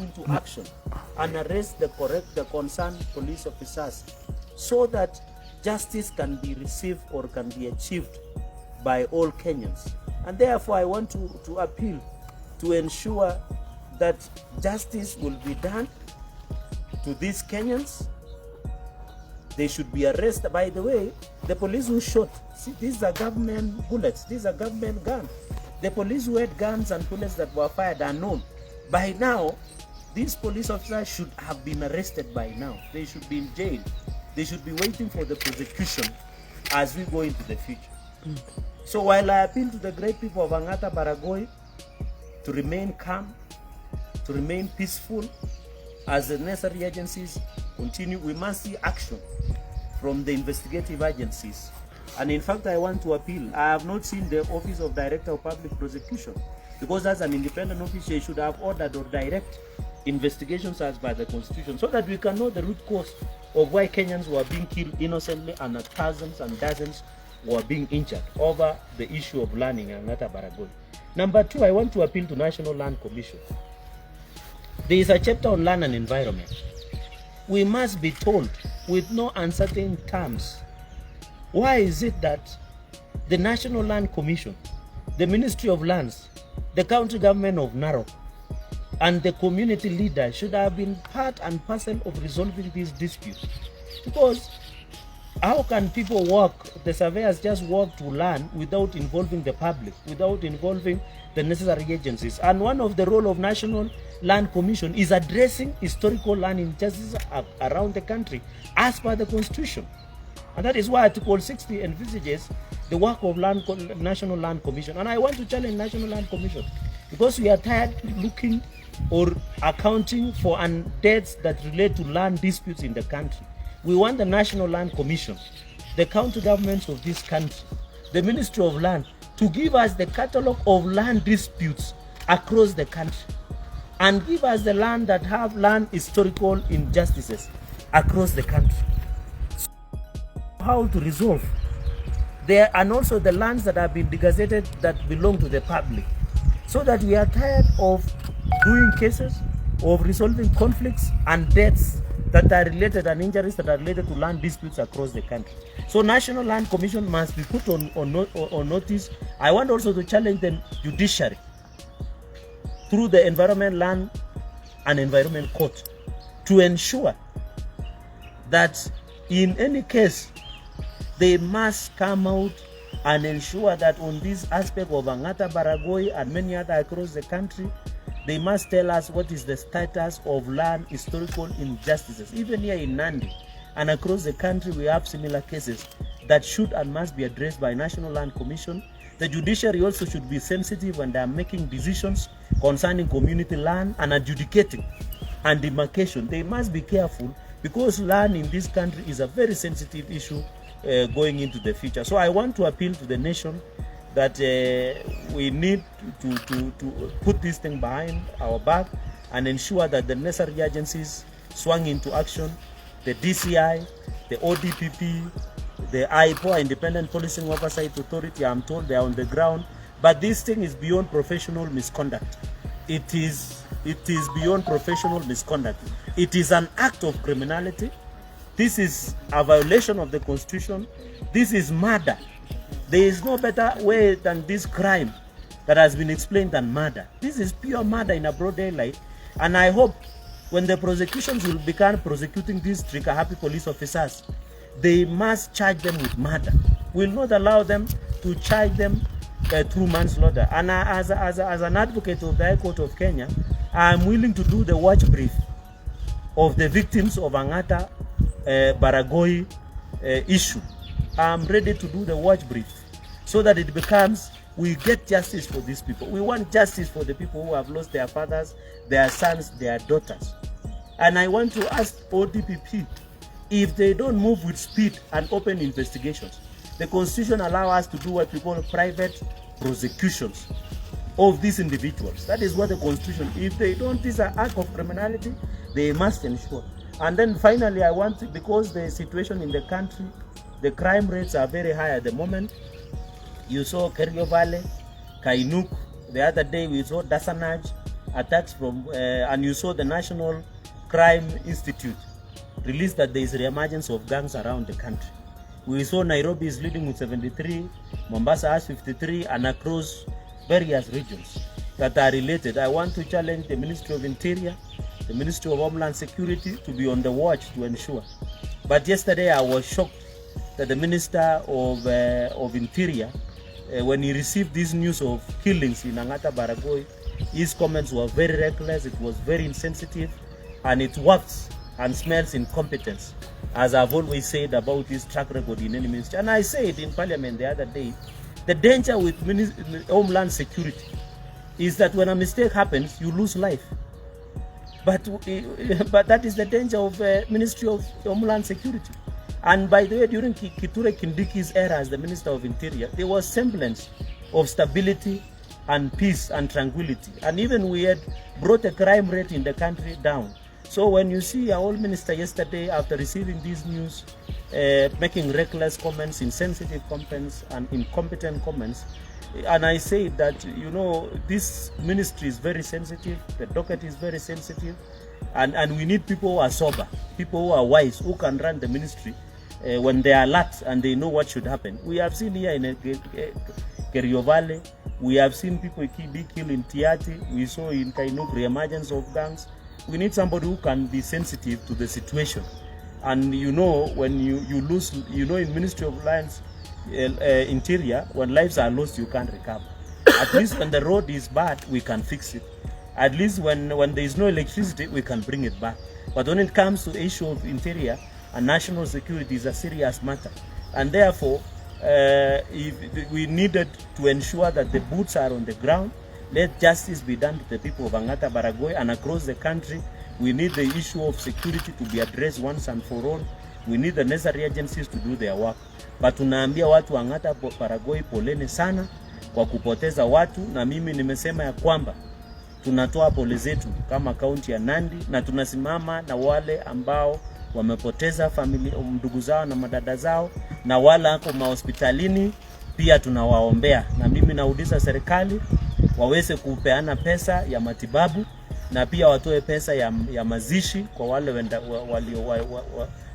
into action and arrest the concerned police officers so that justice can be received or can be achieved by all Kenyans. And therefore, I want to appeal to ensure that justice will be done to these Kenyans. They should be arrested. By the way, the police who shot, see, these are government bullets, these are government guns. The police who had guns and bullets that were fired are known. By now, these police officers should have been arrested by now. They should be in jail. They should be waiting for the prosecution as we go into the future. So while I appeal to the great people of Angata, Baragoi to remain calm, to remain peaceful, as the necessary agencies continue, we must see action from the investigative agencies. And in fact, I want to appeal. I have not seen the Office of Director of Public Prosecution, because as an independent office, they should have ordered or direct investigations as by the Constitution, so that we can know the root cause of why Kenyans were being killed innocently and thousands and dozens were being injured over the issue of land in Angata, Baragoi. Number two, I want to appeal to National Land Commission. There is a chapter on land and environment. We must be told with no uncertain terms, why is it that the National Land Commission, the Ministry of Lands, the county government of Narok, and the community leaders should have been part and parcel of resolving these disputes? Because how can people work, the surveyors just work to land without involving the public, without involving the necessary agencies? And one of the role of National Land Commission is addressing historical land injustices around the country as per the Constitution. And that is why Article 60 envisages the work of National Land Commission. And I want to challenge National Land Commission, because we are tired looking or accounting for debts that relate to land disputes in the country. We want the National Land Commission, the county governments of this country, the Ministry of Land, to give us the catalogue of land disputes across the country, and give us the land that have land historical injustices across the country. So how to resolve there, and also the lands that have been degazetted that belong to the public, so that we are tired of doing cases of resolving conflicts and deaths that are related and injuries that are related to land disputes across the country. So National Land Commission must be put on notice. I want also to challenge the judiciary through the Environment, Land and Environment Court to ensure that in any case they must come out and ensure that on this aspect of Angata, Baragoi and many other across the country, they must tell us what is the status of land historical injustices. Even here in Nandi and across the country, we have similar cases that should and must be addressed by National Land Commission. The judiciary also should be sensitive when they are making decisions concerning community land and adjudicating and demarcation. They must be careful, because land in this country is a very sensitive issue going into the future. So I want to appeal to the nation that we need to put this thing behind our back and ensure that the necessary agencies swung into action, the DCI, the ODPP, the IPOA, Independent Policing Oversight Authority. I'm told they are on the ground, but this thing is beyond professional misconduct. It is beyond professional misconduct. It is an act of criminality. This is a violation of the Constitution. This is murder. There is no better way than this crime that has been explained than murder. This is pure murder in a broad daylight. And I hope when the prosecutions will begin prosecuting these trigger-happy police officers, they must charge them with murder. We will not allow them to charge them through manslaughter. And as an advocate of the High Court of Kenya, I am willing to do the watch brief of the victims of Angata, Baragoi issue. I am ready to do the watch brief so that it becomes, we get justice for these people. We want justice for the people who have lost their fathers, their sons, their daughters. And I want to ask ODPP, if they don't move with speed and open investigations, the Constitution allows us to do what we call private prosecutions of these individuals. That is what the Constitution, if they don't, this is an act of criminality, they must ensure. And then finally, I want to, because the situation in the country, the crime rates are very high at the moment. You saw Kerio Valley, Kainuk, the other day we saw Dasanaj, attacks from, and you saw the National Crime Institute released that there is re-emergence of gangs around the country. We saw Nairobi is leading with 73, Mombasa has 53, and across various regions that are related. I want to challenge the Ministry of Interior, the Ministry of Homeland Security to be on the watch to ensure. But yesterday I was shocked that the Minister of Interior, when he received this news of killings in Angata, Baragoi, his comments were very reckless, it was very insensitive, and it wafts and smells incompetence, as I've always said about his track record in any ministry. And I said in Parliament the other day, the danger with Homeland Security is that when a mistake happens, you lose life. But that is the danger of Ministry of Homeland Security. And by the way, during Kithure Kindiki's era as the Minister of Interior, there was semblance of stability and peace and tranquility. And even we had brought the crime rate in the country down. So when you see our old minister yesterday, after receiving this news, making reckless comments, insensitive comments, and incompetent comments, and I say that, you know, this ministry is very sensitive, the docket is very sensitive, and we need people who are sober, people who are wise, who can run the ministry when they are alert and they know what should happen. We have seen here in Kerio Valley, we have seen people be killed in Tiati, we saw in Kainuk re-emergence of gangs. We need somebody who can be sensitive to the situation. And you know, when you lose, you know, in Ministry of Lands, Interior, when lives are lost, you can't recover. At least when the road is bad, we can fix it. At least when there is no electricity, we can bring it back. But when it comes to the issue of interior and national security, is a serious matter. And therefore, if we needed to ensure that the boots are on the ground. Let justice be done to the people of Angata, Baragoi, and across the country. We need the issue of security to be addressed once and for all. We need the necessary agencies to do their work. But tunaambia watu Angata, Baragoi, poleni sana kwa kupoteza watu, na mimi nimesema ya kwamba tunatoa pole zetu kama kaunti ya Nandi, na tunasimama na wale ambao wamepoteza familia, ndugu zao na madada zao, na wale wako mahospitalini pia tunawaombea. Na mimi nauliza serikali waweze kupeana pesa ya matibabu, na pia watoe pesa ya mazishi kwa wale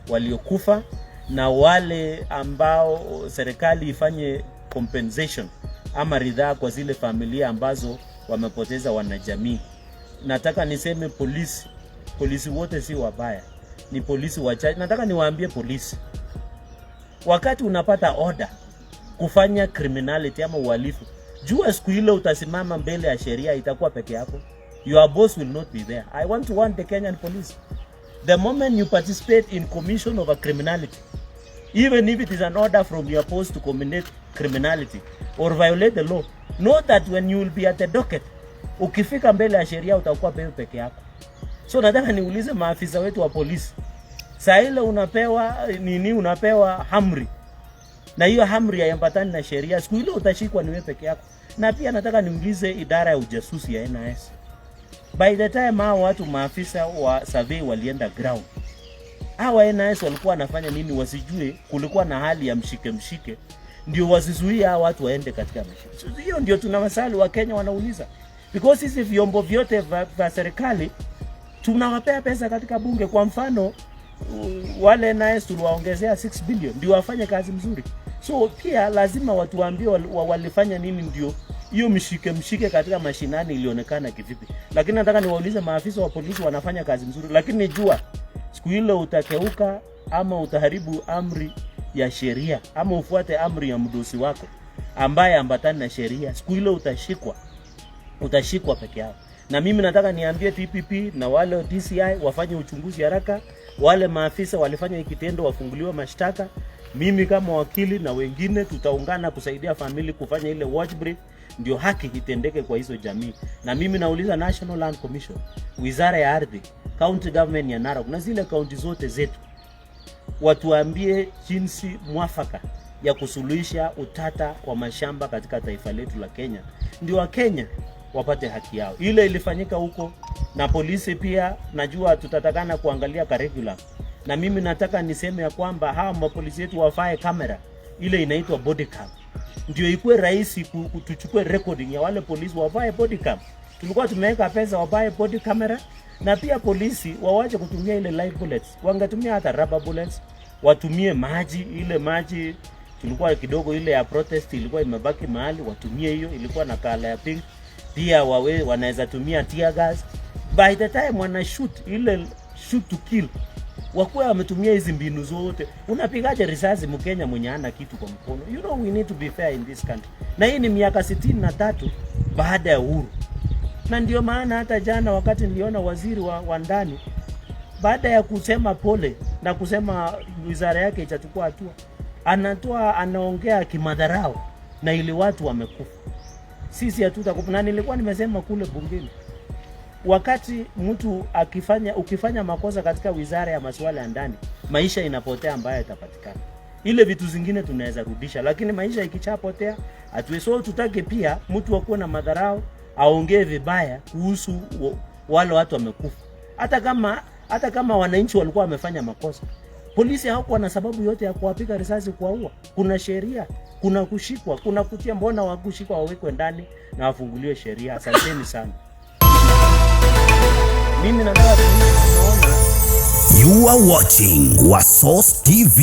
waliokufa, na wale ambao serikali ifanye compensation ama ridhaa kwa zile familia ambazo wamepoteza wanajamii. Nataka niseme polisi wote si wabaya, ni polisi wachache. Nataka niwaambie polisi, wakati unapata order kufanya criminality ama uhalifu, jua siku ile utasimama mbele ya sheria itakuwa peke yako. Your boss will not be there. I want to warn the Kenyan police. The moment you participate in commission of a criminality, even if it is an order from your post to commit criminality or violate the law, know that when you will be at the docket, ukifika mbele ya sheria utakuwa peke yako. So nataka niulize maafisa wetu wa polisi, saa ile unapewa hamri, na hiyo hamri haiambatani na sheria, siku ile utashikwa ni wewe peke yako. Na pia nataka niulize idara ya ujasusi ya NIS. By the time hao watu maafisa wa survey walienda ground, hawa NIS walikuwa wanafanya nini? Wasijue kulikuwa na hali ya mshike ndio wasizuia hao watu waende katika mashamba. Hiyo ndio tuna maswali wa Kenya wanauliza, because hizi vyombo vyote vya serikali tunawapea pesa katika bunge. Kwa mfano wale NIS tuliwaongezea 6 billion ndio wafanye kazi mzuri. So pia lazima watu waambie walifanya nini ndio hiyo mshike katika mashinani ilionekana kivipi. Lakini nataka niwaulize maafisa wa polisi wanafanya kazi mzuri, lakini nijua siku ile utakeuka ama utaharibu amri ya sheria ama ufuate amri ya mdosi wako ambaye ambatani na sheria, siku ile utashikwa peke yao. Na mimi nataka niambie TPP na wale DCI wafanye uchunguzi haraka. Wale maafisa walifanya kitendo wafunguliwe mashtaka. Mimi kama wakili na wengine tutaungana kusaidia family kufanya ile watch brief ndio haki itendeke kwa hizo jamii. Na mimi nauliza National Land Commission, Wizara ya Ardhi, County Government ya Narok na zile kaunti zote zetu, watuambie jinsi mwafaka ya kusuluhisha utata wa mashamba katika taifa letu la Kenya, ndio wa Kenya wapate haki yao. Ile ilifanyika huko. Na polisi pia najua tutatakana kuangalia curriculum. Na mimi nataka niseme ya kwamba hawa mapolisi wetu wafae kamera ile inaitwa body cam, ndio ikuwe rahisi tuchukue recording ya wale polisi. Wafae body cam Tulikuwa tumeweka pesa wabaye body camera, na pia polisi wawache kutumia ile live bullets. Wangetumia hata rubber bullets, watumie maji, ile maji tulikuwa kidogo ile ya protest ilikuwa imebaki mahali, watumie hiyo, ilikuwa na kala ya pink. Pia wanaweza tumia tear gas. By the time wana shoot ile shoot to kill, wakuwa wametumia hizi mbinu zote. Unapigaje risasi Mkenya mwenye hana kitu kwa mkono? You know, we need to be fair in this country. Na hii ni miaka 63 baada ya uhuru. Na ndio maana hata jana wakati niliona waziri wa ndani, baada ya kusema pole na kusema wizara yake itachukua hatua, anaongea kimadharau na ili watu wamekufa. Sisi hatutakufa. Na nilikuwa nimesema kule bungeni, wakati mtu ukifanya makosa katika wizara ya masuala ya ndani, maisha inapotea ambayo itapatikana. Ile vitu zingine tunaweza rudisha, lakini maisha ikichapotea hatuwezi. Tutake pia mtu akuwe na madharau, aongee vibaya kuhusu wale watu wamekufa. Hata kama wananchi walikuwa wamefanya makosa, polisi hawakuwa na sababu yote ya kuwapiga risasi kuwaua. Kuna sheria, kuna kushikwa, kuna kutia. Mbona wakushikwa wawekwe ndani na wafunguliwe sheria? Asanteni sana. Mimi nataka tunaona. You are watching Wasos TV.